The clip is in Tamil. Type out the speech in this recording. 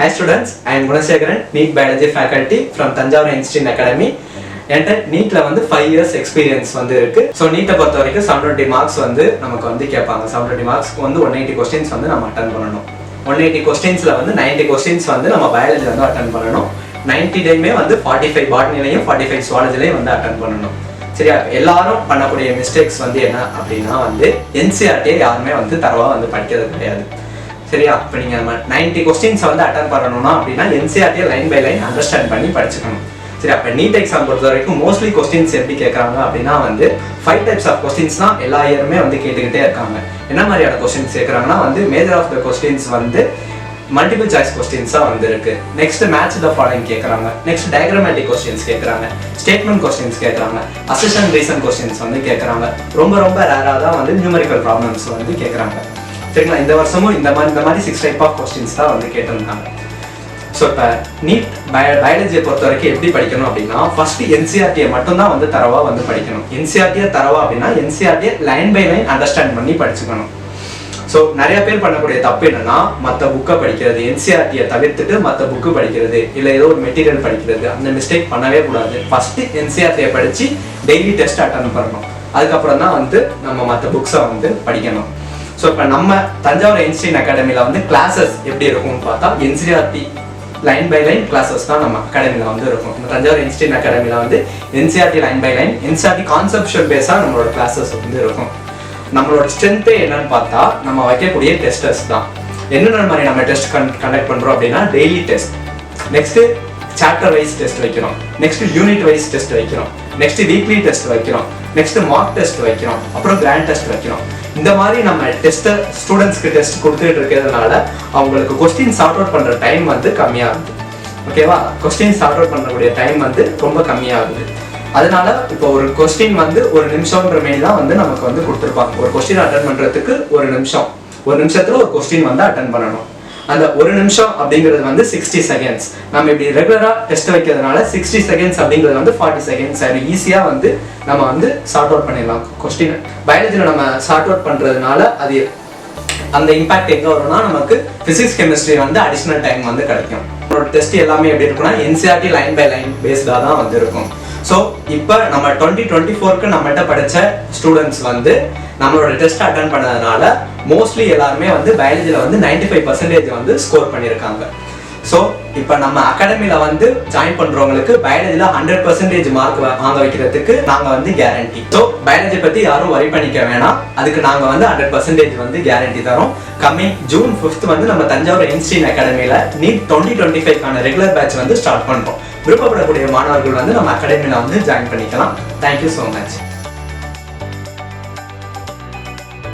Hi students, I am Gunasekaran, NEET Biology faculty from Tanjavur Einstein Academy. என்கிட்ட நீட்ல 5 இயர்ஸ் எக்ஸ்பீரியன்ஸ் இருக்கு. ஸோ நீட்டை பொறுத்த வரைக்கும் 720 மார்க்ஸ் நமக்கு கேட்பாங்க. 720 மார்க்ஸ்க்கு 180 கொஸ்டின்ஸ் நம்ம அட்டன் பண்ணணும். 180 கொஸ்டின்ஸ்ல 90 கொஸ்டின்ஸ் நம்ம பயாலஜி அட்டன் பண்ணணும். 90 டேமே 45 பாட்னிலையும் 45 சுவாலஜிலையும் அட்டன் பண்ணணும். சரியா? எல்லாரும் பண்ணக்கூடிய மிஸ்டேக்ஸ் என்ன அப்படின்னா என்சிஆர்டியை யாருமே தரவா படிக்கிறது கிடையாது. சரியா? இப்போ நீங்க 90 கொஸ்டின்ஸ் அட்டன் பண்ணணும்னா அப்படின்னா என்சிஆர்டியை லைன் பை லைன் அண்டர்ஸ்டாண்ட் பண்ணி படிச்சுக்கணும். சரி, அப்போ நீட் எக்ஸாம் பொறுத்த வரைக்கும் மோஸ்ட்லி கொஸ்டின்ஸ் எப்படி கேட்குறாங்க அப்படின்னா 5 டைப்ஸ் ஆஃப் கொஸ்டின்ஸ் தான் எல்லா இயருமே கேட்டுக்கிட்டே இருக்காங்க. என்ன மாதிரியான கொஸ்டின்ஸ் கேட்குறாங்கன்னா major of the questions multiple choice கொஸ்டின்ஸாக இருக்கு. நெக்ஸ்ட் மேட்ச் த ஃபாலோயிங் கேட்குறாங்க. நெக்ஸ்ட் டயக்ராமேட்டிக் கொஸ்டின்ஸ் கேட்குறாங்க. ஸ்டேட்மெண்ட் கொஸ்டின்ஸ் கேட்குறாங்க. அசெஷன் ரீசன் கொஸ்டின்ஸ் கேட்குறாங்க. ரொம்ப ரேராக தான் நியூமரிக்கல் ப்ராப்ளம்ஸ் கேட்குறாங்க. சரிங்களா? இந்த வருஷமும் இந்த மாதிரி 6 டைப் ஆஃப் கொஸ்டின்ஸ் தான் கேட்டிருந்தாங்க. ஸோ இப்போ நீட் பயாலஜியை பொறுத்த வரைக்கும் எப்படி படிக்கணும் அப்படின்னா ஃபர்ஸ்ட் என்சிஆர்டியை மட்டும்தான் தரவா படிக்கணும். என்சிஆர்டியை தரவா அப்படின்னா என்சிஆர்டியை லைன் பை லைன் அண்டர்ஸ்டாண்ட் பண்ணி படிச்சுக்கணும். ஸோ நிறைய பேர் பண்ணக்கூடிய தப்பு என்னன்னா மற்ற புக்கை படிக்கிறது, என்சிஆர்டியை தவிர்த்துட்டு மற்ற புக்கு படிக்கிறது, இல்லை ஏதோ ஒரு மெட்டீரியல் படிக்கிறது. அந்த மிஸ்டேக் பண்ணவே கூடாது. ஃபர்ஸ்ட் என்சிஆர்டியை படித்து டெய்லி டெஸ்ட் அட்டன் பண்ணணும். அதுக்கப்புறம் தான் நம்ம மற்ற புக்ஸை படிக்கணும். ஸோ இப்போ நம்ம தஞ்சாவூர் ஐன்ஸ்டீன் அகாடமியில் கிளாஸஸ் எப்படி இருக்கும்னு பார்த்தா NCERT line by line classes தான் நம்ம அகாடமியில் இருக்கும். இந்த தஞ்சாவூர் ஐன்ஸ்டீன் அகாடமியில் NCERT line by line, NCERT conceptual பேஸாக நம்மளோட கிளாஸஸ் இருக்கும். நம்மளோட ஸ்ட்ரென்த்தே என்னன்னு பார்த்தா நம்ம வைக்கக்கூடிய டெஸ்டர்ஸ் தான். என்னென்ன மாதிரி நம்ம டெஸ்ட் கண்டக்ட் பண்ணுறோம் அப்படின்னா daily test, next chapter wise test வைக்கிறோம், நெக்ஸ்ட் யூனிட் வைஸ் டெஸ்ட் வைக்கிறோம், நெக்ஸ்ட் வீக்லி டெஸ்ட் வைக்கிறோம், நெக்ஸ்ட் மார்க் டெஸ்ட் வைக்கிறோம், அப்புறம் கிராண்ட் டெஸ்ட் வைக்கிறோம். இந்த மாதிரி நம்ம டெஸ்ட்டை ஸ்டூடெண்ட்ஸ்க்கு டெஸ்ட் கொடுத்துட்டு இருக்கிறதுனால அவங்களுக்கு கொஸ்டின் சார்ட் அவுட் பண்ணுற டைம் கம்மியாகுது. ஓகேவா? கொஸ்டின் சார்ட் அவுட் பண்ணக்கூடிய டைம் ரொம்ப கம்மியாகுது. அதனால இப்போ ஒரு கொஸ்டின் ஒரு நிமிஷம்ன்ற மாரி தான் நமக்கு கொடுத்துருப்பாங்க. ஒரு கொஸ்டின் அட்டன் பண்ணுறதுக்கு ஒரு நிமிஷத்துல ஒரு கொஸ்டின் அட்டன் பண்ணணும். அந்த ஒரு நிமிஷம் அப்படிங்கிறது 60 செகண்ட்ஸ். நம்ம இப்படி ரெகுலரா டெஸ்ட் வைக்கிறதுனால 60 செகண்ட்ஸ் அப்படிங்கிறது 40 செகண்ட்ஸ் ஆயிடும். ஈஸியா நம்ம சார்ட் அவுட் பண்ணிடலாம் கொஸ்டின். பயாலஜியில் நம்ம சார்ட் அவுட் பண்றதுனால அது அந்த இம்பாக்ட் எங்க வரும்னா நமக்கு பிசிக்ஸ் கெமிஸ்ட்ரி அடிஷனல் டைம் கிடைக்கும். நம்மளோட டெஸ்ட் எல்லாமே எப்படி இருக்குன்னா என்சிஆர்டி லைன் பை லைன் பேஸ்டா தான் இருக்கும். ஸோ இப்போ நம்ம 2024க்கு நம்மகிட்ட படித்த ஸ்டூடெண்ட்ஸ் நம்மளோட டெஸ்ட் அட்டன் பண்ணதுனால மோஸ்ட்லி எல்லாருமே பயாலஜியில் 95% ஸ்கோர் பண்ணியிருக்காங்க. ஸோ இப்போ நம்ம அகாடமியில் ஜாயின் பண்ணுறவங்களுக்கு பயாலஜியில் 100% மார்க் வாங்க வைக்கிறதுக்கு நாங்கள் கேரண்டி. ஸோ பயாலஜி பற்றி யாரும் வரி பண்ணிக்க வேணாம். அதுக்கு நாங்கள் 100% கேரண்டி தரோம். கம்மிங் ஜூன் 5th நம்ம தஞ்சாவூர் ஐன்ஸ்டீன் அகாடமியில் நீட் 2025க்கான ரெகுலர் பேட்ச் ஸ்டார்ட் பண்ணுறோம். விருப்பப்படக்கூடிய மாணவர்கள் நம்ம அகாடமியில் ஜாயின் பண்ணிக்கலாம். Thank you so much.